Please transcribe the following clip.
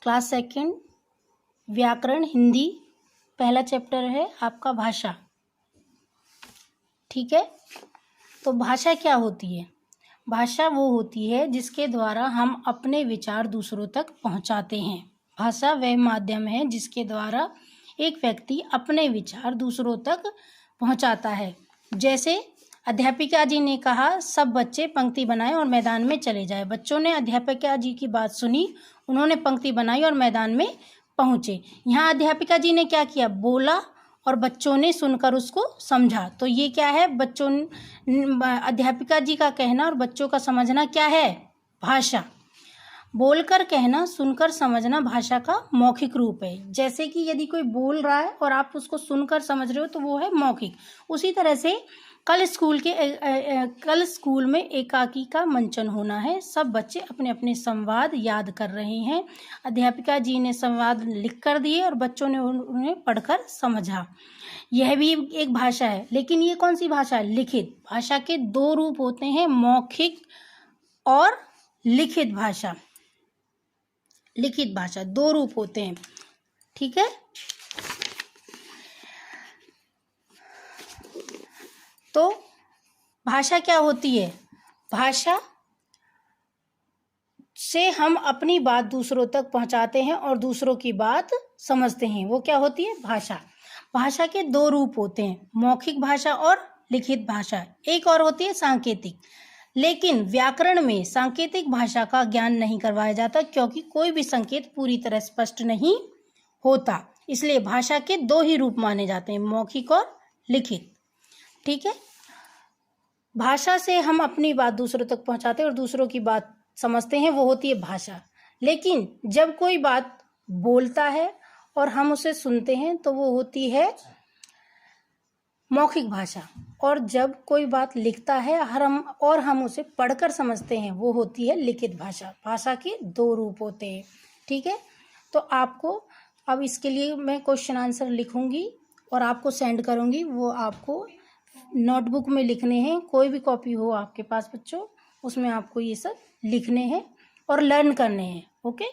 Class second व्याकरण हिंदी, पहला chapter है आपका भाषा। ठीक है, तो भाषा क्या होती है? भाषा वो होती है जिसके द्वारा हम अपने विचार दूसरों तक पहुंचाते हैं। भाषा वह माध्यम है जिसके द्वारा एक व्यक्ति अपने विचार दूसरों तक पहुंचाता है। जैसे अध्यापिका जी ने कहा सब बच्चे पंक्ति बनाएं और मैदान में चले जाएं। बच्चों ने अध्यापिका जी की बात सुनी, उन्होंने पंक्ति बनाई और मैदान में पहुंचे। यहाँ अध्यापिका जी ने क्या किया? बोला और बच्चों ने सुनकर उसको समझा। तो ये क्या है? बच्चों अध्यापिका जी का कहना और बच्चों का समझना क्या है? भाषा। बोलकर कहना, सुनकर समझना भाषा का मौखिक रूप है। जैसे कि यदि कोई बोल रहा है और आप उसको सुनकर समझ रहे हो तो वो है मौखिक। उसी तरह से कल स्कूल में एकाकी का मंचन होना है। सब बच्चे अपने अपने संवाद याद कर रहे हैं। अध्यापिका जी ने संवाद लिख कर दिए और बच्चों ने उन्हें पढ़कर समझा। यह भी एक भाषा है, लेकिन ये कौन सी भाषा है? लिखित। भाषा के दो रूप होते हैं, मौखिक और लिखित भाषा। लिखित भाषा दो रूप होते हैं। ठीक है, तो भाषा क्या होती है? भाषा से हम अपनी बात दूसरों तक पहुंचाते हैं और दूसरों की बात समझते हैं। वो क्या होती है? भाषा। भाषा के दो रूप होते हैं, मौखिक भाषा और लिखित भाषा। एक और होती है सांकेतिक। लेकिन व्याकरण में सांकेतिक भाषा का ज्ञान नहीं करवाया जाता, क्योंकि कोई भी संकेत पूरी तरह स्पष्ट नहीं होता। इसलिए भाषा के दो ही रूप माने जाते हैं, मौखिक और लिखित। ठीक है, भाषा से हम अपनी बात दूसरों तक पहुंचाते हैं और दूसरों की बात समझते हैं, वो होती है भाषा। लेकिन जब कोई बात बोलता है और हम उसे सुनते हैं तो वो होती है मौखिक भाषा। और जब कोई बात लिखता है और हम उसे पढ़कर समझते हैं, वो होती है लिखित भाषा। भाषा के दो रूप होते हैं। ठीक है, तो आपको अब इसके लिए मैं क्वेश्चन आंसर लिखूंगी और आपको सेंड करूंगी। वो आपको नोटबुक में लिखने हैं। कोई भी कॉपी हो आपके पास बच्चों, उसमें आपको ये सब लिखने हैं और लर्न करने हैं। ओके।